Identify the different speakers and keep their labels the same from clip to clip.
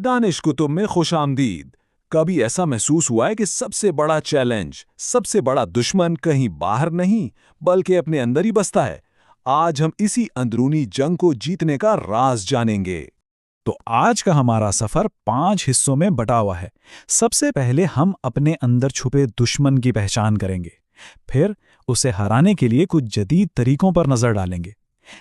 Speaker 1: दानिश कुतुब में खुशामदीद। कभी ऐसा महसूस हुआ है कि सबसे बड़ा चैलेंज, सबसे बड़ा दुश्मन कहीं बाहर नहीं बल्कि अपने अंदर ही बसता है? आज हम इसी अंदरूनी जंग को जीतने का राज जानेंगे।
Speaker 2: तो आज का हमारा सफर 5 हिस्सों में बटा हुआ है। सबसे पहले हम अपने अंदर छुपे दुश्मन की पहचान करेंगे, फिर उसे हराने के लिए कुछ जदीद तरीकों पर नजर डालेंगे।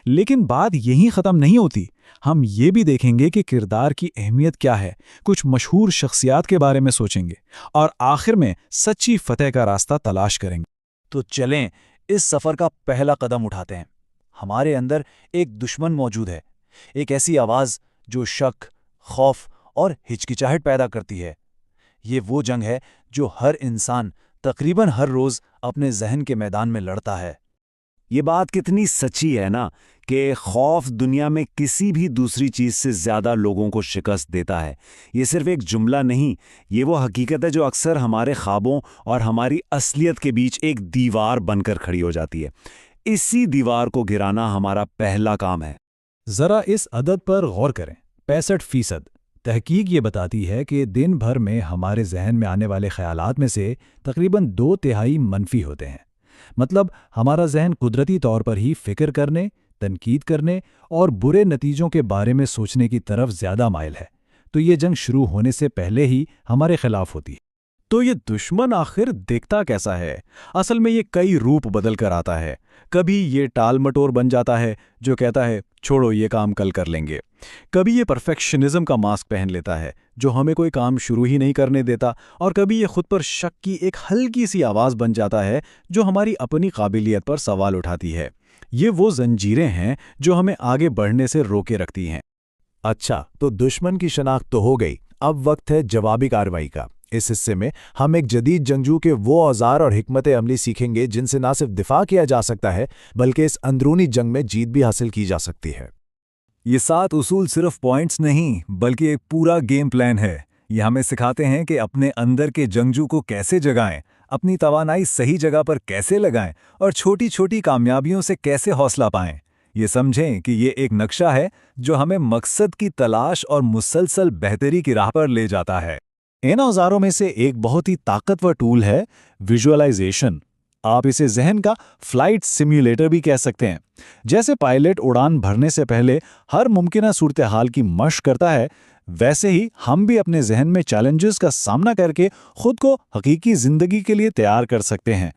Speaker 2: लेकिन बात यहीं खत्म नहीं होती। हम ये भी देखेंगे कि किरदार की अहमियत क्या है, कुछ मशहूर शख्सियात के बारे में सोचेंगे और आखिर में सच्ची फतेह का रास्ता तलाश करेंगे।
Speaker 3: तो चलें इस सफर का पहला कदम उठाते हैं। हमारे अंदर एक दुश्मन मौजूद है, एक ऐसी आवाज जो शक, खौफ और हिचकिचाहट पैदा करती है। ये वो जंग है जो हर इंसान तकरीबन हर रोज अपने जहन के मैदान में लड़ता है।
Speaker 4: ये बात कितनी सच्ची है ना कि खौफ दुनिया में किसी भी दूसरी चीज से ज्यादा लोगों को शिकस्त देता है। ये सिर्फ एक जुमला नहीं, ये वो हकीकत है जो अक्सर हमारे ख्वाबों और हमारी असलियत के बीच एक दीवार बनकर खड़ी हो जाती है। इसी दीवार को गिराना हमारा पहला काम है।
Speaker 2: जरा इस अदद पर गौर करें, 65%। तहकीक ये बताती है कि दिन भर में हमारे जहन में आने वाले ख्यालात में से तकरीबन 2/3 मनफी होते हैं। मतलब हमारा जहन कुदरती तौर पर ही फिक्र करने, तनकीद करने और बुरे नतीजों के बारे में सोचने की तरफ ज्यादा माइल है। तो ये जंग शुरू होने से पहले ही हमारे खिलाफ होती है।
Speaker 1: तो ये दुश्मन आखिर दिखता कैसा है? असल में ये कई रूप बदल कर आता है। कभी ये टाल मटोर बन जाता है जो कहता है छोड़ो ये काम कल कर लेंगे। कभी ये परफेक्शनिज्म का मास्क पहन लेता है जो हमें कोई काम शुरू ही नहीं करने देता। और कभी ये खुद पर शक की एक हल्की सी आवाज़ बन जाता है जो हमारी अपनी काबिलियत पर सवाल उठाती है। ये वो जंजीरें हैं जो हमें आगे बढ़ने से रोके रखती हैं।
Speaker 5: अच्छा, तो दुश्मन की शनाख्त तो हो गई, अब वक्त है जवाबी कार्रवाई का। इस हिस्से में हम एक जदीद जंगजू के वो औजार और हिकमत अमली सीखेंगे जिनसे ना सिर्फ दिफा किया जा सकता है बल्कि इस अंदरूनी जंग में जीत भी हासिल की जा सकती है।
Speaker 1: ये 7 उसूल सिर्फ पॉइंट्स नहीं बल्कि एक पूरा गेम प्लान है। ये हमें सिखाते हैं कि अपने अंदर के जंगजू को कैसे जगाएं, अपनी तवानाई सही जगह पर कैसे लगाएं और छोटी छोटी कामयाबियों से कैसे हौसला पाएं। ये समझें कि ये एक नक्शा है जो हमें मकसद की तलाश और मुसलसल बेहतरी की राह पर ले जाता है।
Speaker 2: इन औजारों में से एक बहुत ही ताकतवर टूल है विजुअलाइजेशन। आप इसे जहन का फ्लाइट सिम्युलेटर भी कह सकते हैं। जैसे पायलट उड़ान भरने से पहले हर मुमकिन सूरत हाल की मशक करता है, वैसे ही हम भी अपने जहन में चैलेंजेस का सामना करके खुद को हकीकी जिंदगी के लिए तैयार कर सकते हैं।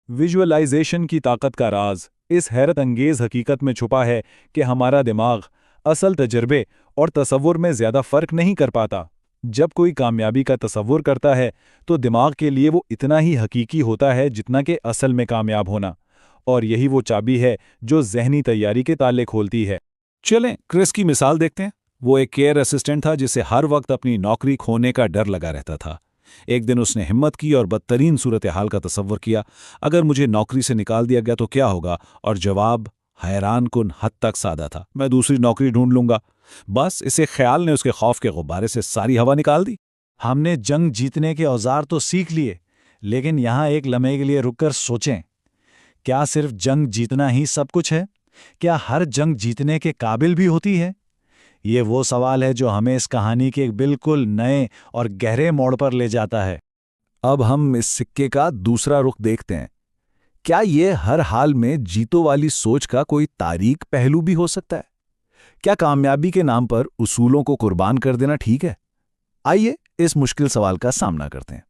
Speaker 1: विजुअलाइजेशन की ताकत का राज इस हैरत अंगेज हकीकत में छुपा है कि हमारा दिमाग असल तजर्बे और तसव्वुर में ज्यादा फर्क नहीं कर पाता। जब कोई कामयाबी का तसव्वुर करता है तो दिमाग के लिए वो इतना ही हकीकी होता है जितना कि असल में कामयाब होना। और यही वो चाबी है जो जहनी तैयारी के ताले खोलती है। चलें क्रिस की मिसाल देखते हैं। वो एक केयर असिस्टेंट था जिसे हर वक्त अपनी नौकरी खोने का डर लगा रहता था। एक दिन उसने हिम्मत की और बदतरीन सूरत हाल का तसव्वुर किया, अगर मुझे नौकरी से निकाल दिया गया तो क्या होगा? और जवाब हैरान कुन हद तक सादा था, मैं दूसरी नौकरी ढूंढ लूंगा। बस इसे ख्याल ने उसके खौफ के गुब्बारे से सारी हवा निकाल दी।
Speaker 2: हमने जंग जीतने के औजार तो सीख लिए, लेकिन यहाँ एक लम्हे के लिए रुककर सोचें, क्या सिर्फ जंग जीतना ही सब कुछ है? क्या हर जंग जीतने के काबिल भी होती है? ये वो सवाल है जो हमें इस कहानी के एक बिल्कुल नए और गहरे मोड़ पर ले जाता है।
Speaker 1: अब हम इस सिक्के का दूसरा रुख देखते हैं। क्या ये हर हाल में जीतो वाली सोच का कोई तारीख पहलू भी हो सकता है? क्या कामयाबी के नाम पर उसूलों को कुर्बान कर देना ठीक है? आइए इस मुश्किल सवाल का सामना करते हैं।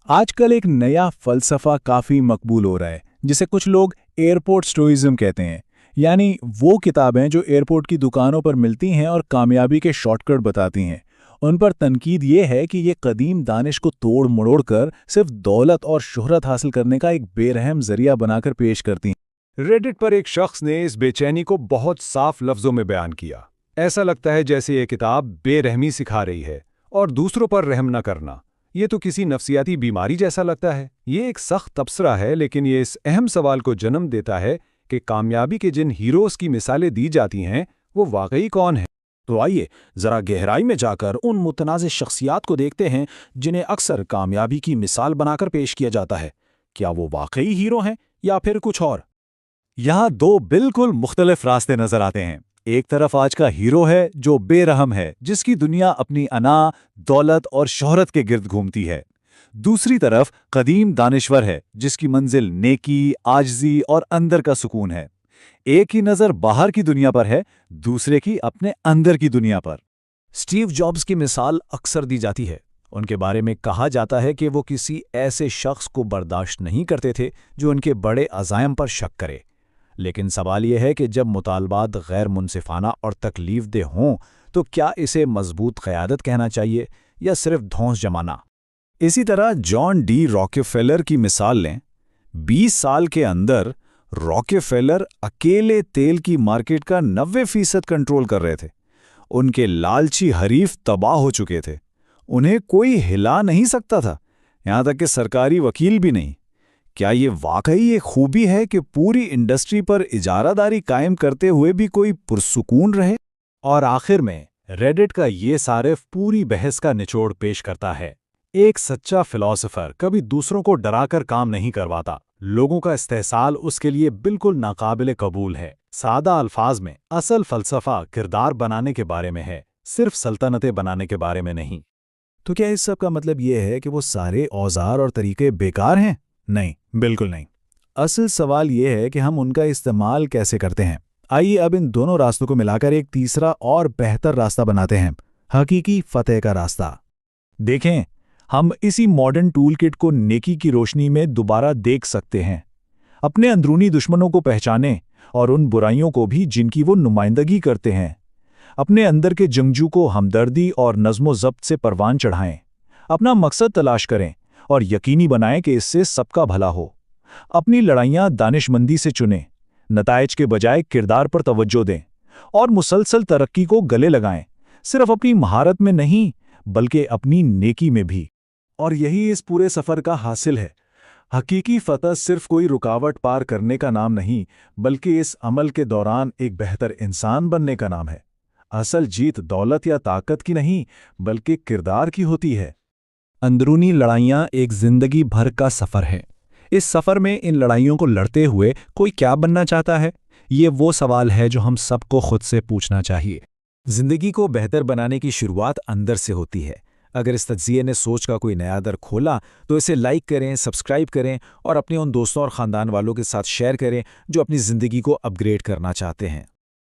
Speaker 2: आजकल एक नया फलसफा काफी मकबूल हो रहा है जिसे कुछ लोग एयरपोर्ट स्टोइज्म कहते हैं। यानी वो किताबें जो एयरपोर्ट की दुकानों पर मिलती हैं और कामयाबी के शॉर्टकट बताती हैं। उन पर तनकीद ये है कि ये कदीम दानिश को तोड़ मड़ोड़ कर सिर्फ दौलत और शोहरत हासिल करने का एक बेरहम जरिया बनाकर पेश करती हैं।
Speaker 1: रेडिट पर एक शख्स ने इस बेचैनी को बहुत साफ लफ्जों में बयान किया। ऐसा लगता है जैसे ये किताब बेरहमी सिखा रही है और दूसरों पर रहम न करना। ये तो किसी नफ्सियाती बीमारी जैसा लगता है। ये एक सख्त तबसरा है, लेकिन ये इस अहम सवाल को जन्म देता है कि कामयाबी के जिन हीरोज की मिसालें दी जाती हैं वो वाकई कौन है।
Speaker 3: तो आइए जरा गहराई में जाकर उन मुतनाज़ शख्सियात को देखते हैं जिन्हें अक्सर कामयाबी की मिसाल बनाकर पेश किया जाता है। क्या वो वाकई हीरो हैं या फिर कुछ और?
Speaker 2: यहाँ 2 बिल्कुल मुख्तलिफ रास्ते नजर आते हैं।
Speaker 1: ایک طرف آج کا ہیرو ہے جو بے رحم ہے، جس کی دنیا اپنی انا، دولت اور شہرت کے گرد گھومتی ہے۔ دوسری طرف قدیم دانشور ہے، جس کی منزل نیکی، عاجزی اور اندر کا سکون ہے۔ ایک کی نظر باہر کی دنیا پر ہے، دوسرے کی اپنے اندر کی دنیا پر۔
Speaker 5: اسٹیو جابز کی مثال اکثر دی جاتی ہے۔ ان کے بارے میں کہا جاتا ہے کہ وہ کسی ایسے شخص کو برداشت نہیں کرتے تھے جو ان کے بڑے عزائم پر شک کرے۔ لیکن سوال یہ ہے کہ جب مطالبات غیر منصفانہ اور تکلیف دہ ہوں تو کیا اسے مضبوط قیادت کہنا چاہیے یا صرف دھونس جمانا؟
Speaker 2: اسی طرح جان ڈی راکفیلر کی مثال لیں۔ 20 سال کے اندر راکفیلر اکیلے تیل کی مارکیٹ کا 90% کنٹرول کر رہے تھے۔ ان کے لالچی حریف تباہ ہو چکے تھے، انہیں کوئی ہلا نہیں سکتا تھا، یہاں تک کہ سرکاری وکیل بھی نہیں۔ کیا یہ واقعی ایک خوبی ہے کہ پوری انڈسٹری پر اجارہ داری قائم کرتے ہوئے بھی کوئی پرسکون رہے؟
Speaker 1: اور آخر میں ریڈٹ کا یہ صارف پوری بحث کا نچوڑ پیش کرتا ہے۔ ایک سچا فلاسفر کبھی دوسروں کو ڈرا کر کام نہیں کرواتا، لوگوں کا استحصال اس کے لیے بالکل ناقابل قبول ہے۔ سادہ الفاظ میں اصل فلسفہ کردار بنانے کے بارے میں ہے، صرف سلطنتیں بنانے کے بارے میں نہیں۔
Speaker 5: تو کیا اس سب کا مطلب یہ ہے کہ وہ سارے اوزار اور طریقے بیکار ہیں؟ نہیں، بالکل نہیں۔ اصل سوال یہ ہے کہ ہم ان کا استعمال کیسے کرتے ہیں۔ آئیے اب ان دونوں راستوں کو ملا کر ایک تیسرا اور بہتر راستہ بناتے ہیں، حقیقی فتح کا راستہ۔
Speaker 2: دیکھیں، ہم اسی ماڈرن ٹول کٹ کو نیکی کی روشنی میں دوبارہ دیکھ سکتے ہیں۔ اپنے اندرونی دشمنوں کو پہچانیں اور ان برائیوں کو بھی جن کی وہ نمائندگی کرتے ہیں۔ اپنے اندر کے جنگجو کو ہمدردی اور نظم و ضبط سے پروان چڑھائیں۔ اپنا مقصد تلاش کریں اور یقینی بنائیں کہ اس سے سب کا بھلا ہو۔ اپنی لڑائیاں دانش مندی سے چنیں، نتائج کے بجائے کردار پر توجہ دیں اور مسلسل ترقی کو گلے لگائیں، صرف اپنی مہارت میں نہیں بلکہ اپنی نیکی میں بھی۔
Speaker 1: اور یہی اس پورے سفر کا حاصل ہے۔ حقیقی فتح صرف کوئی رکاوٹ پار کرنے کا نام نہیں، بلکہ اس عمل کے دوران ایک بہتر انسان بننے کا نام ہے۔ اصل جیت دولت یا طاقت کی نہیں بلکہ کردار کی ہوتی ہے۔
Speaker 2: اندرونی لڑائیاں ایک زندگی بھر کا سفر ہے۔ اس سفر میں ان لڑائیوں کو لڑتے ہوئے کوئی کیا بننا چاہتا ہے؟ یہ وہ سوال ہے جو ہم سب کو خود سے پوچھنا چاہیے۔
Speaker 5: زندگی کو بہتر بنانے کی شروعات اندر سے ہوتی ہے۔ اگر اس تجزیے نے سوچ کا کوئی نیا در کھولا تو اسے لائک کریں، سبسکرائب کریں اور اپنے ان دوستوں اور خاندان والوں کے ساتھ شیئر کریں جو اپنی زندگی کو اپ گریڈ کرنا چاہتے ہیں۔